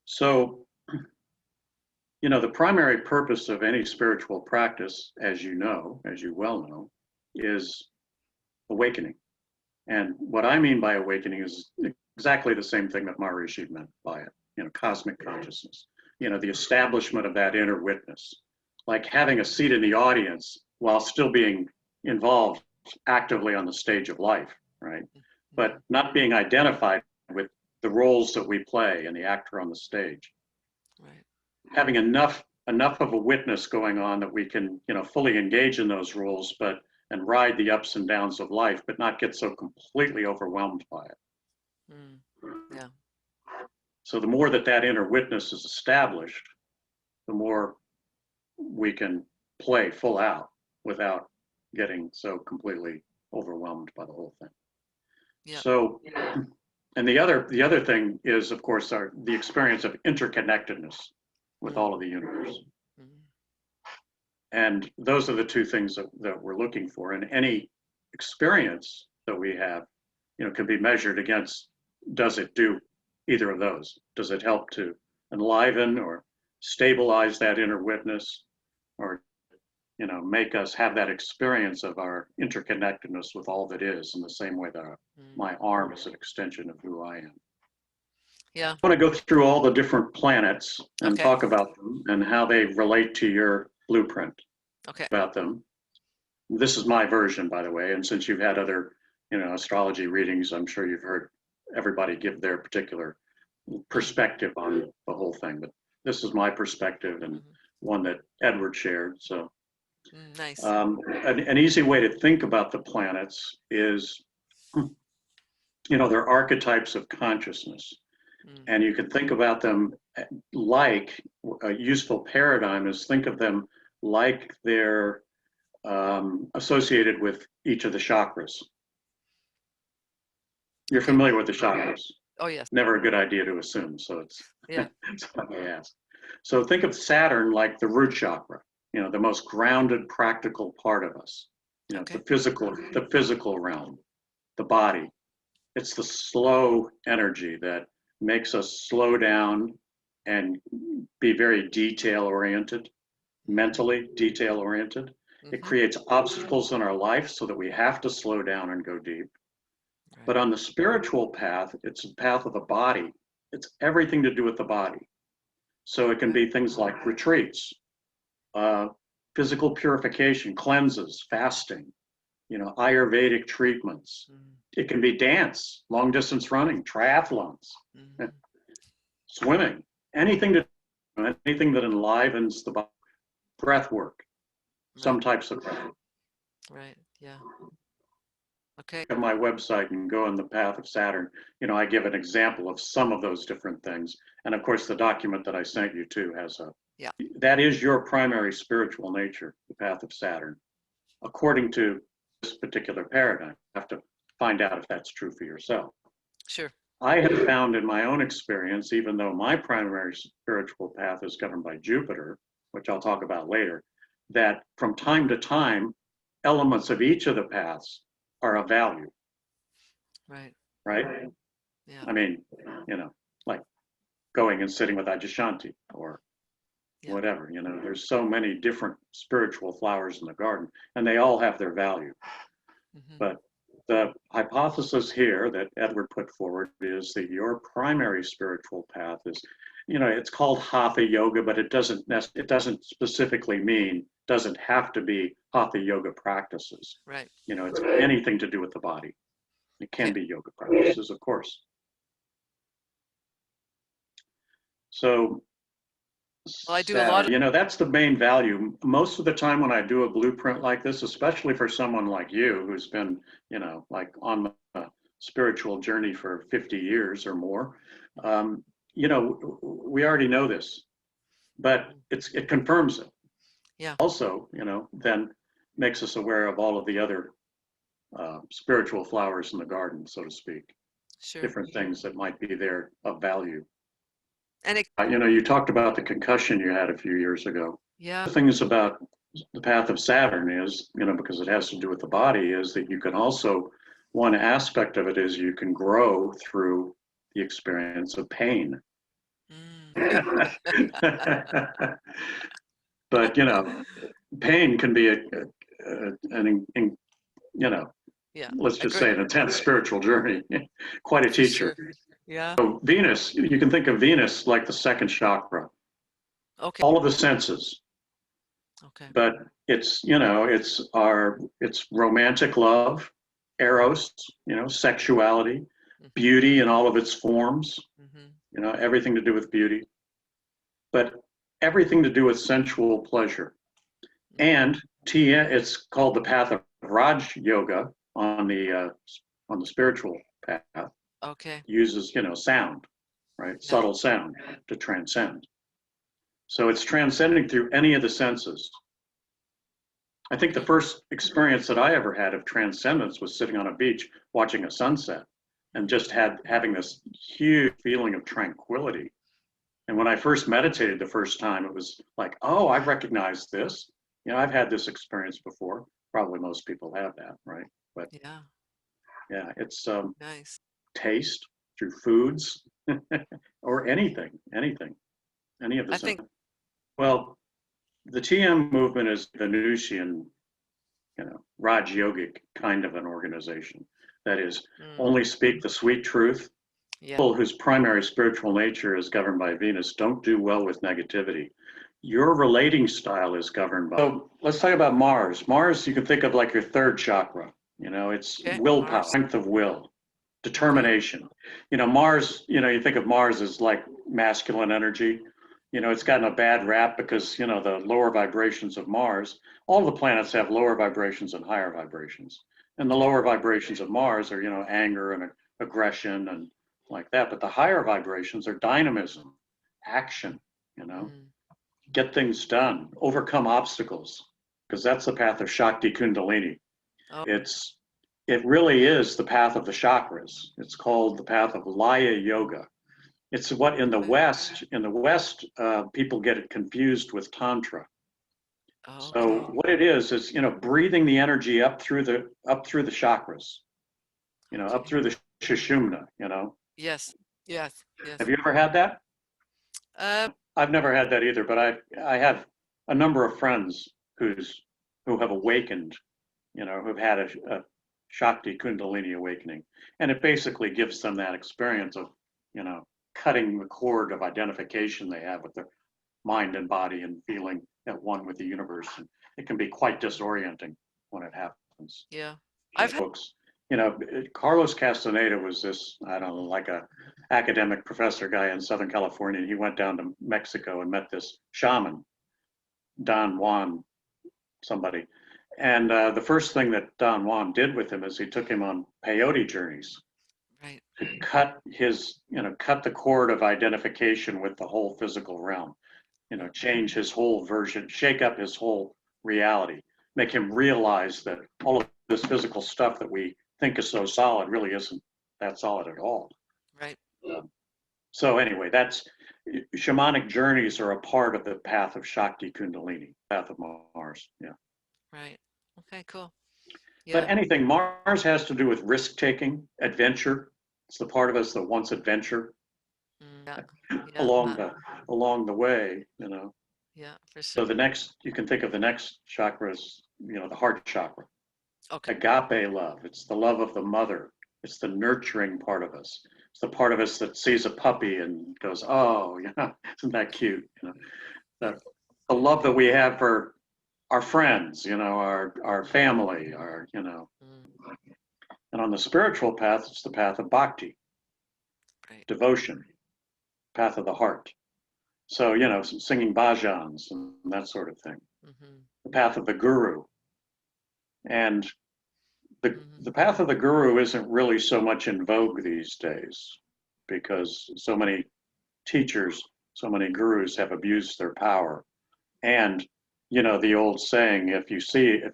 So, the primary purpose of any spiritual practice, as you well know, is awakening. And what I mean by awakening is exactly the same thing that Maharishi meant by it, cosmic consciousness, the establishment of that inner witness, like having a seat in the audience while still being involved actively on the stage of life, right? But not being identified with the roles that we play and the actor on the stage. Right. Having enough of a witness going on that we can, fully engage in those roles, and ride the ups and downs of life, but not get so completely overwhelmed by it. Yeah. So the more that inner witness is established, the more we can play full out without getting so completely overwhelmed by the whole thing. Yeah. So, and the other thing is, of course, the experience of interconnectedness with all of the universe. And those are the two things that we're looking for. And any experience that we have, can be measured against, does it do either of those? Does it help to enliven or stabilize that inner witness, or, make us have that experience of our interconnectedness with all that is, in the same way that my arm is an extension of who I am. Yeah. I want to go through all the different planets and Okay. talk about them and how they relate to your blueprint. Okay. About them. This is my version, by the way, and since you've had other, astrology readings, I'm sure you've heard everybody give their particular perspective on the whole thing. But this is my perspective, and one that Edward shared. So, nice. An easy way to think about the planets is, they're archetypes of consciousness. And you can think about them like a useful paradigm is think of them like they're associated with each of the chakras. You're familiar with the chakras? Oh, yes. Never a good idea to assume, so it's yeah. it's why I ask. So think of Saturn like the root chakra, the most grounded, practical part of us. Okay. The physical realm, the body. It's the slow energy that makes us slow down and be very detail-oriented, mentally detail-oriented. It creates obstacles in our life so that we have to slow down and go deep. Right. But on the spiritual path, it's a path of the body. It's everything to do with the body. So it can be things like retreats, physical purification, cleanses, fasting, Ayurvedic treatments. It can be dance, long distance running, triathlons, swimming, anything that enlivens the body, breath work, some types of breath work. Right, yeah. Okay. On my website and go on the path of Saturn, I give an example of some of those different things. And of course, the document that I sent you to has that is your primary spiritual nature, the path of Saturn, according to this particular paradigm. You have to find out if that's true for yourself. Sure. I have found in my own experience, even though my primary spiritual path is governed by Jupiter, which I'll talk about later, that from time to time, elements of each of the paths are of value. Right. Right? Yeah. I mean, like going and sitting with Ajashanti or whatever, there's so many different spiritual flowers in the garden, and they all have their value. But the hypothesis here that Edward put forward is that your primary spiritual path is, it's called Hatha Yoga, but it doesn't specifically mean, doesn't have to be Hatha Yoga practices. Right. It's anything to do with the body. It can be yoga practices, of course. So, well, I do a lot of, that's the main value. Most of the time when I do a blueprint like this, especially for someone like you who's been, like on the spiritual journey for 50 years or more, we already know this, but it confirms it. Yeah. Also, then makes us aware of all of the other spiritual flowers in the garden, so to speak. Sure. Different things that might be there of value. And you talked about the concussion you had a few years ago. Yeah. The things about the path of Saturn is, because it has to do with the body, is that you can also, one aspect of it is you can grow through the experience of pain. But, pain can be Yeah, let's just agree. say an intense spiritual journey. Quite a For teacher. sure. Yeah. So Venus, you can think of Venus like the second chakra, Okay. all of the senses, Okay. but it's romantic love, eros, sexuality, Mhm. beauty in all of its forms, Mhm. everything to do with beauty, but everything to do with sensual pleasure. And it's called the path of Raj Yoga on the spiritual path. Okay. Uses sound, right? Yeah. Subtle sound to transcend. So it's transcending through any of the senses. I think the first experience that I ever had of transcendence was sitting on a beach watching a sunset and just having this huge feeling of tranquility. And when I first meditated the first time, it was like, oh, I recognize this. I've had this experience before. Probably most people have that, right? But Yeah. yeah, it's Nice. taste through foods or anything, any of I the think. senses. Well, the TM movement is Venusian, Raj Yogic kind of an organization. That is, only speak the sweet truth. Yeah. People whose primary spiritual nature is governed by Venus don't do well with negativity. Your relating style is governed by. So let's talk about Mars. Mars, you can think of like your third chakra. It's Okay. willpower, Mars. strength of will, determination. Mars, you think of Mars as like masculine energy. It's gotten a bad rap because, the lower vibrations of Mars, all the planets have lower vibrations and higher vibrations. And the lower vibrations of Mars are, anger and aggression and like that. But the higher vibrations are dynamism, action, get things done, overcome obstacles, because that's the path of Shakti Kundalini. Oh. It really is the path of the chakras. It's called the path of Laya Yoga. It's what in the West, people get it confused with Tantra. Okay. So what it is, breathing the energy up through the chakras, up through the Sushumna, Yes. Yes. Yes. Have you ever had that? I've never had that either, but I have a number of friends who have awakened, who've had a Shakti Kundalini awakening. And it basically gives them that experience of, cutting the cord of identification they have with their mind and body and feeling at one with the universe. And it can be quite disorienting when it happens. Yeah. I've had books. Carlos Castaneda was this, I don't know, like a academic professor guy in Southern California. He went down to Mexico and met this shaman, Don Juan, somebody. And the first thing that Don Juan did with him is he took him on peyote journeys. Right. To cut the cord of identification with the whole physical realm, change his whole version, shake up his whole reality, make him realize that all of this physical stuff that we think is so solid really isn't that solid at all. Right. So anyway, shamanic journeys are a part of the path of Shakti Kundalini, path of Mars. Yeah. Right. Okay, cool. Yeah. But anything, Mars has to do with risk taking, adventure. It's the part of us that wants adventure. Yeah. along the way, Yeah, for sure. So you can think of the next chakra as, the heart chakra. Okay. Agape love. It's the love of the mother. It's the nurturing part of us. It's the part of us that sees a puppy and goes, oh, isn't that cute? The love that we have for our friends, our family, And on the spiritual path, it's the path of bhakti, Right. devotion, path of the heart. So, singing bhajans and that sort of thing. The path of the guru. And the path of the guru isn't really so much in vogue these days because so many teachers, so many gurus have abused their power. And, the old saying, if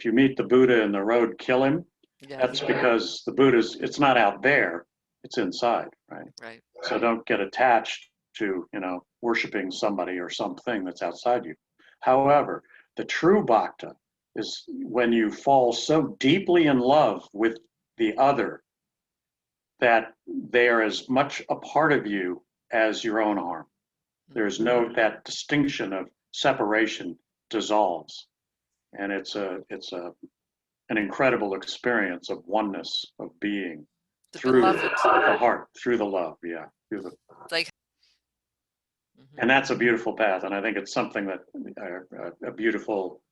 you meet the Buddha in the road, kill him. Yeah. That's because the Buddha's, it's not out there, it's inside, right? Right. So don't get attached to, worshiping somebody or something that's outside you. However, the true bhakta is when you fall so deeply in love with the other that they are as much a part of you as your own arm. There's no, that distinction of separation dissolves. And it's an incredible experience of oneness, of being through beloved. the heart, through the love. Yeah. Through the, Like, and that's a beautiful path. And I think it's something that a beautiful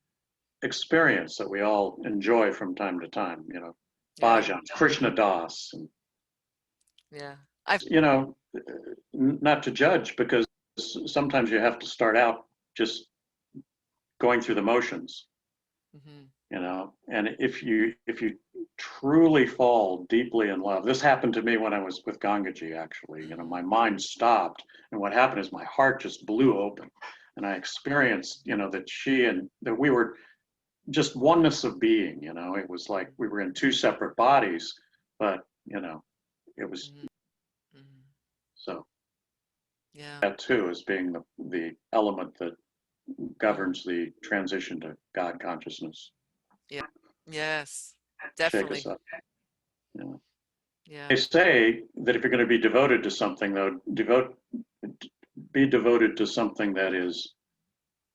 experience that we all enjoy from time to time, you know, bhajans, Krishna Das, and, yeah, you know, not to judge, because sometimes you have to start out just going through the motions, you know, and if you truly fall deeply in love, this happened to me when I was with Gangaji, actually, you know, my mind stopped, and what happened is my heart just blew open, and I experienced, you know, that that we were just oneness of being, you know, it was like we were in two separate bodies, but, you know, it was, so that too is being the element that governs the transition to God consciousness. Yeah. Yes. Shake Definitely. us up. You know. Yeah. They say that if you're going to be devoted to something, though, be devoted to something that is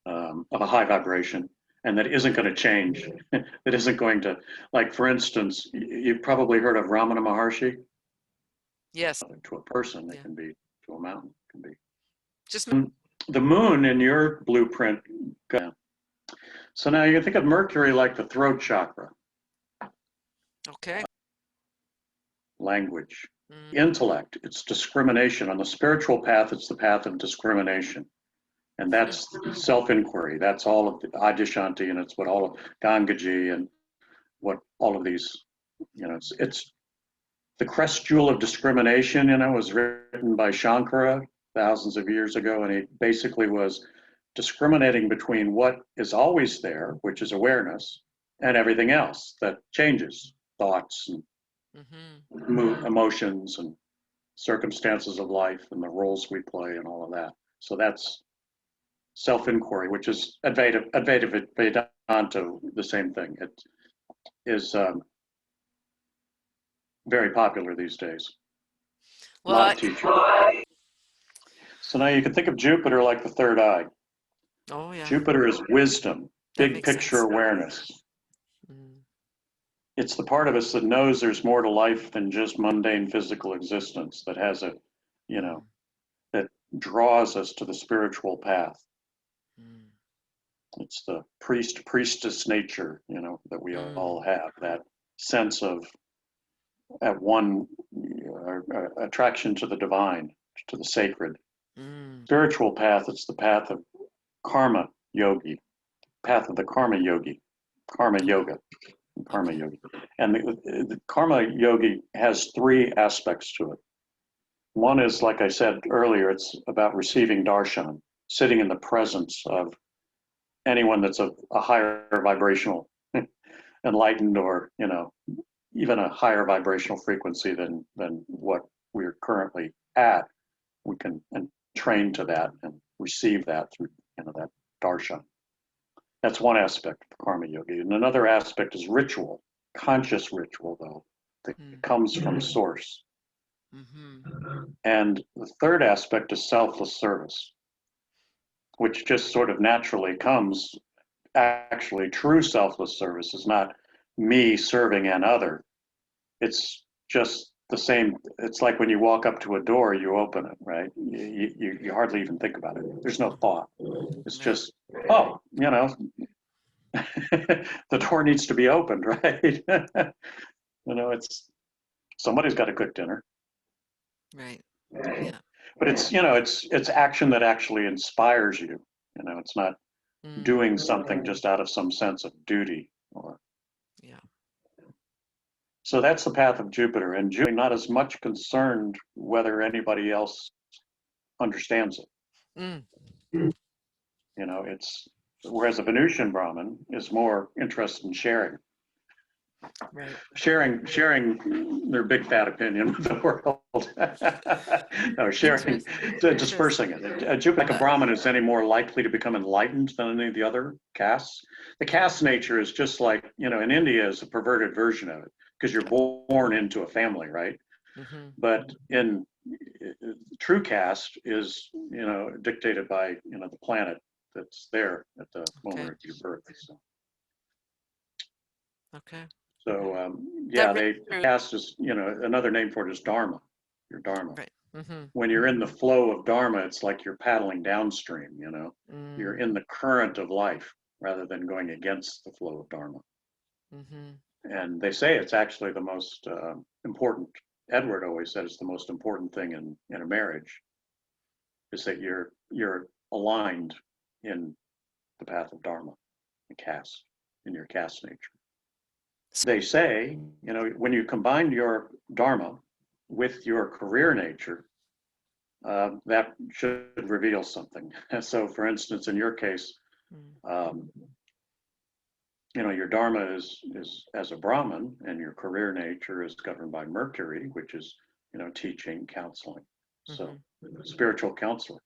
of a high vibration and that isn't going to change. That isn't going to, like, for instance, you've probably heard of Ramana Maharshi. Yes. To a person, it can be to a mountain. It can be. Just the moon in your blueprint. So now you can think of Mercury like the throat chakra. okay. Language, intellect, it's discrimination. On the spiritual path, it's the path of discrimination. And that's self-inquiry. That's all of the Adyashanti, and it's what all of Gangaji and what all of these, you know, it's the crest jewel of discrimination, you know, was written by Shankara thousands of years ago, and it basically was discriminating between what is always there, which is awareness, and everything else that changes, thoughts and emotions and circumstances of life and the roles we play and all of that. So that's self-inquiry, which is Advaita Vedanta, the same thing. It is very popular these days. Well, A lot of teachers. So now you can think of Jupiter like the third eye. Oh yeah. Jupiter is wisdom, big picture awareness. It's the part of us that knows there's more to life than just mundane physical existence, that has a, you know, that draws us to the spiritual path. It's the priestess nature, you know, that we all have, that sense of at one attraction to the divine, to the sacred. Spiritual path, it's the path of karma yogi, path of the karma yogi, karma yoga. Karma yogi. And the karma yogi has three aspects to it. One is, like I said earlier, it's about receiving darshan, sitting in the presence of anyone that's a higher vibrational, enlightened, or, you know, even a higher vibrational frequency than what we're currently at. We can train to that and receive that through, you know, that darshan. That's one aspect of karma yogi. And another aspect is ritual, conscious ritual, though, that comes from source. And the third aspect is selfless service, which just sort of naturally comes. Actually, true selfless service is not me serving an other. It's just the same. It's like when you walk up to a door, you open it, right? You hardly even think about it. There's no thought. It's just, oh, you know, the door needs to be opened, right? You know, it's, somebody's got to cook dinner. Right. Yeah. But it's, you know, it's action that actually inspires you. You know, it's not doing something just out of some sense of duty. Or, so that's the path of Jupiter, and Jupiter not as much concerned whether anybody else understands it. You know, it's, whereas a Venusian Brahmin is more interested in sharing. Right. Sharing their big fat opinion with the world. No, sharing, dispersing it. Jupiter, like a Brahmin, is any more likely to become enlightened than any of the other castes. The caste nature is just like, you know, in India is a perverted version of it, because you're born into a family, right? But in true caste is, dictated by, the planet that's there at the moment of your birth. Okay. Yeah, That rings true. caste is, another name for it is dharma, your dharma. Right. When you're in the flow of dharma, it's like you're paddling downstream, you're in the current of life rather than going against the flow of dharma. And they say it's actually the most important. Edward always said it's the most important thing in a marriage, is that you're aligned in the path of dharma, the caste, in your caste nature. They say, when you combine your dharma with your career nature, that should reveal something. So, for instance, in your case, your dharma is as a Brahmin, and your career nature is governed by Mercury, which is, teaching, counseling. So, spiritual counselor.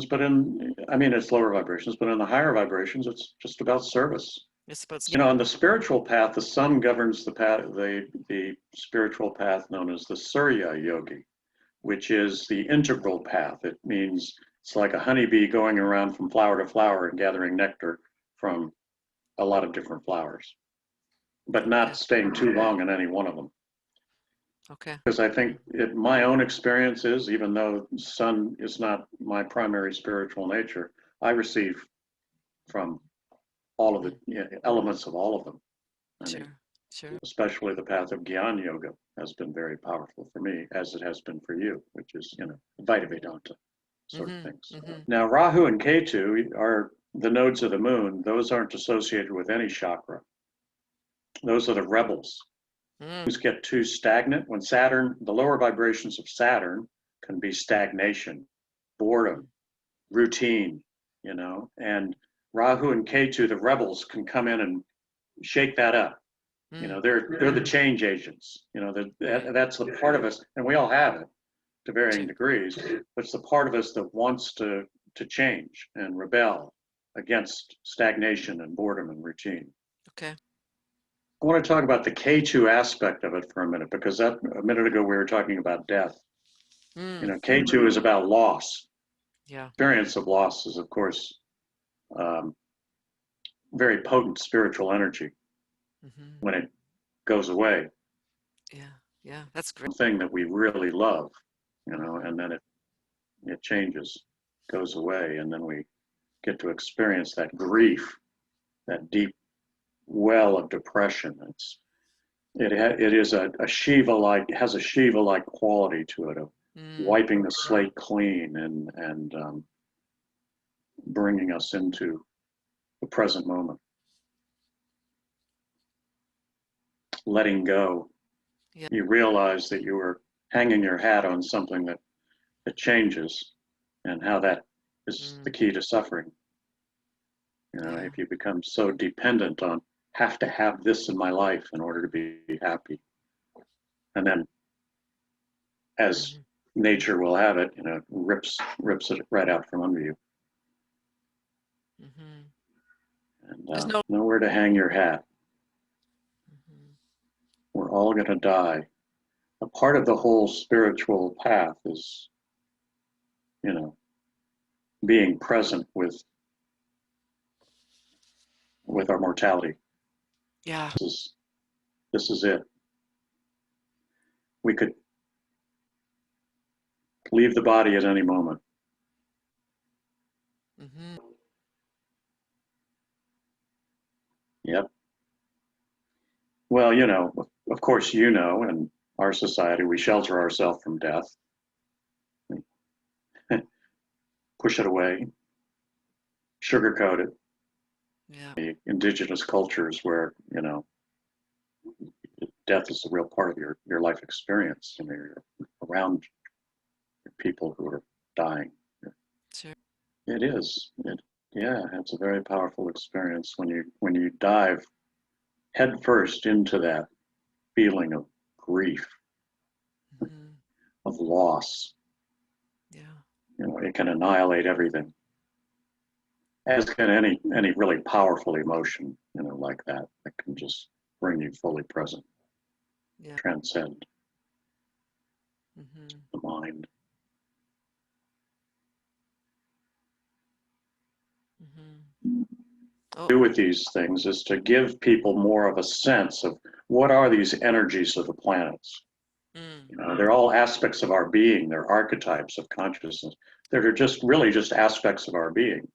But it's lower vibrations, but in the higher vibrations, it's just about service. It's about on the spiritual path, the sun governs the path, the spiritual path known as the Surya Yogi, which is the integral path. It means it's like a honeybee going around from flower to flower and gathering nectar from a lot of different flowers, but not staying too long in any one of them. Okay. Because I think my own experience is, even though sun is not my primary spiritual nature, I receive from all of the elements of all of them. Sure. Especially the path of Gyan Yoga has been very powerful for me, as it has been for you, which is, Advaita Vedanta sort of things. Now, Rahu and Ketu are the nodes of the moon. Those aren't associated with any chakra. Those are the rebels. Those get too stagnant. When Saturn, the lower vibrations of Saturn can be stagnation, boredom, routine, and Rahu and Ketu, the rebels, can come in and shake that up. They're the change agents. That's the part of us, and we all have it to varying degrees, but it's the part of us that wants to change and rebel against stagnation and boredom and routine. Okay. I want to talk about the Ketu aspect of it for a minute, because a minute ago we were talking about death. Ketu is about loss. Yeah. Experience of loss is, of course, very potent spiritual energy when it goes away. Yeah, that's great. Thing that we really love, and then it changes, goes away, and then we get to experience that grief, that deep well of depression. It is a Shiva-like, has a Shiva-like quality to it, of wiping the slate clean and bringing us into the present moment. Letting go. Yeah. You realize that you were hanging your hat on something that changes, and how that is the key to suffering. If you become so dependent on, have to have this in my life in order to be happy, and then, as nature will have it, rips it right out from under you. And nowhere to hang your hat. We're all going to die. A part of the whole spiritual path is, being present with our mortality. Yeah. This is it. We could leave the body at any moment. Yep. Well, of course, in our society, we shelter ourselves from death. Push it away, sugarcoat it. Yeah. The indigenous cultures where, death is a real part of your life experience. You're around people who are dying. Sure. It is. It's a very powerful experience when you dive head first into that feeling of grief, of loss. It can annihilate everything, as can any really powerful emotion, like that can just bring you fully present, transcend. Mm-hmm. the mind. Mm-hmm. Oh. Do with these things is to give people more of a sense of what are these energies of the planets. Mm. You know, they're all aspects of our being. They're archetypes of consciousness that are just really just aspects of our being.